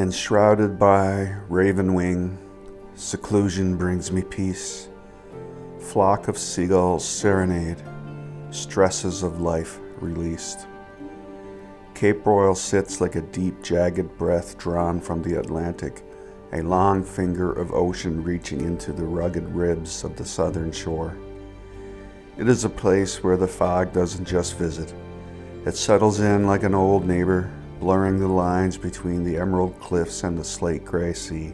Enshrouded by raven wing, seclusion brings me peace. Flock of seagulls serenade, stresses of life released. Cape Broyle sits like a deep, jagged breath drawn from the Atlantic, a long finger of ocean reaching into the rugged ribs of the southern shore. It is a place where the fog doesn't just visit. It settles in like an old neighbor, blurring the lines between the emerald cliffs and the slate gray sea.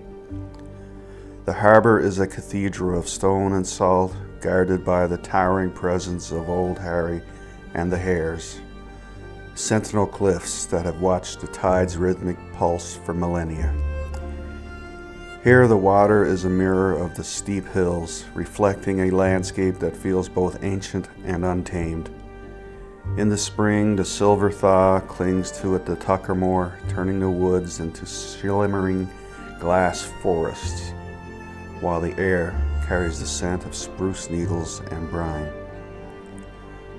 The harbor is a cathedral of stone and salt, guarded by the towering presence of Old Harry and the Hares, sentinel cliffs that have watched the tide's rhythmic pulse for millennia. Here the water is a mirror of the steep hills, reflecting a landscape that feels both ancient and untamed. In the spring, the silver thaw clings to it the Tuckermore, turning the woods into shimmering glass forests, while the air carries the scent of spruce needles and brine.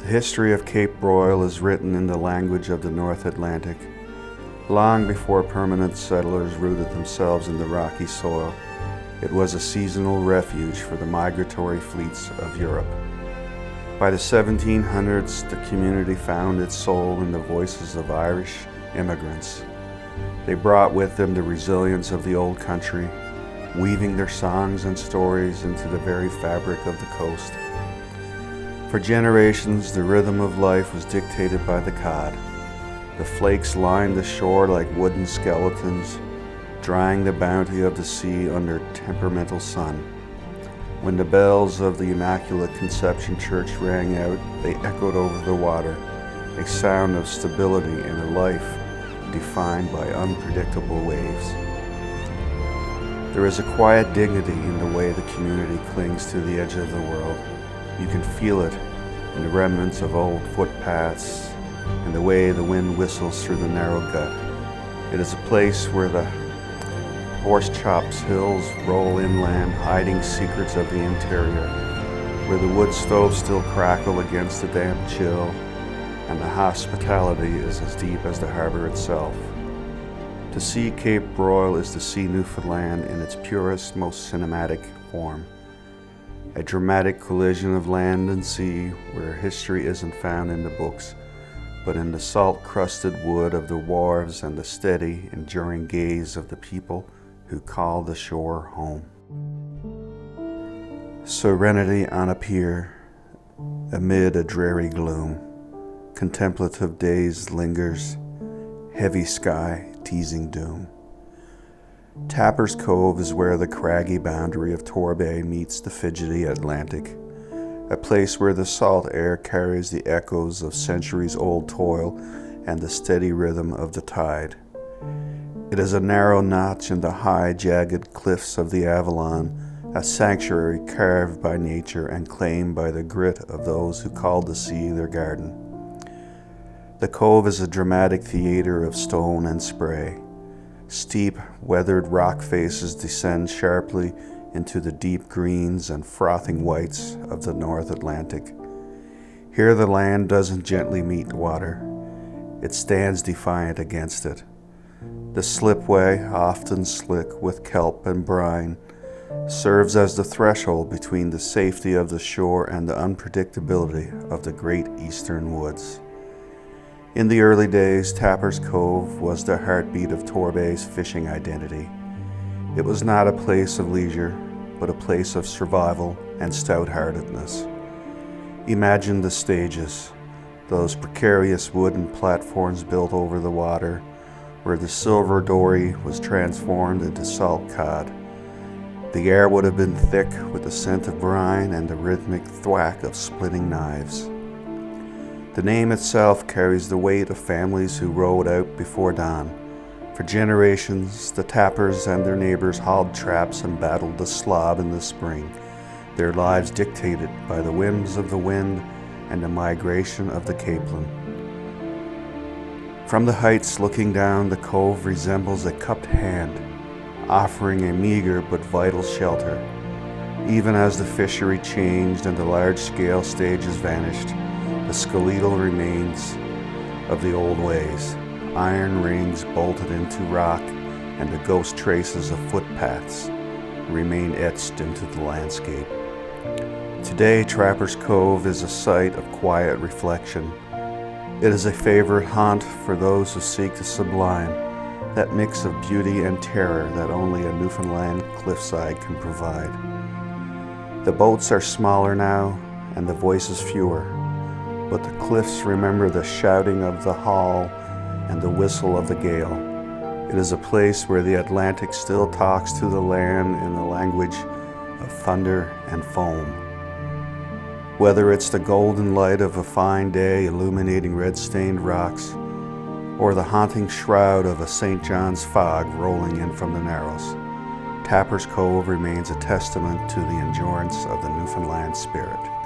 The history of Cape Broyle is written in the language of the North Atlantic. Long before permanent settlers rooted themselves in the rocky soil, it was a seasonal refuge for the migratory fleets of Europe. By the 1700s, the community found its soul in the voices of Irish immigrants. They brought with them the resilience of the old country, weaving their songs and stories into the very fabric of the coast. For generations, the rhythm of life was dictated by the cod. The flakes lined the shore like wooden skeletons, drying the bounty of the sea under temperamental sun. When the bells of the Immaculate Conception Church rang out, they echoed over the water, a sound of stability in a life defined by unpredictable waves. There is a quiet dignity in the way the community clings to the edge of the world. You can feel it in the remnants of old footpaths and the way the wind whistles through the narrow gut. It is a place where the Horse Chops Hills roll inland, hiding secrets of the interior, where the wood stoves still crackle against the damp chill, and the hospitality is as deep as the harbor itself. To see Cape Broyle is to see Newfoundland in its purest, most cinematic form. A dramatic collision of land and sea where history isn't found in the books, but in the salt-crusted wood of the wharves and the steady, enduring gaze of the people who call the shore home. Serenity on a pier, amid a dreary gloom. Contemplative daze lingers, heavy sky teasing doom. Tappers Cove is where the craggy boundary of Torbay meets the fidgety Atlantic, a place where the salt air carries the echoes of centuries-old toil and the steady rhythm of the tide. It is a narrow notch in the high, jagged cliffs of the Avalon, a sanctuary carved by nature and claimed by the grit of those who called the sea their garden. The cove is a dramatic theater of stone and spray. Steep, weathered rock faces descend sharply into the deep greens and frothing whites of the North Atlantic. Here the land doesn't gently meet water. It stands defiant against it. The slipway, often slick with kelp and brine, serves as the threshold between the safety of the shore and the unpredictability of the great eastern woods. In the early days, Tappers Cove was the heartbeat of Torbay's fishing identity. It was not a place of leisure, but a place of survival and stout-heartedness. Imagine the stages, those precarious wooden platforms built over the water, where the silver dory was transformed into salt cod. The air would have been thick with the scent of brine and the rhythmic thwack of splitting knives. The name itself carries the weight of families who rowed out before dawn. For generations, the tappers and their neighbors hauled traps and battled the slob in the spring, their lives dictated by the whims of the wind and the migration of the capeland. From the heights looking down, the cove resembles a cupped hand, offering a meager but vital shelter. Even as the fishery changed and the large-scale stages vanished, the skeletal remains of the old ways, iron rings bolted into rock, and the ghost traces of footpaths remain etched into the landscape. Today, Tappers Cove is a site of quiet reflection. It is a favorite haunt for those who seek the sublime, that mix of beauty and terror that only a Newfoundland cliffside can provide. The boats are smaller now, and the voices fewer, but the cliffs remember the shouting of the hull and the whistle of the gale. It is a place where the Atlantic still talks to the land in the language of thunder and foam. Whether it's the golden light of a fine day illuminating red-stained rocks, or the haunting shroud of a St. John's fog rolling in from the Narrows, Tappers Cove remains a testament to the endurance of the Newfoundland spirit.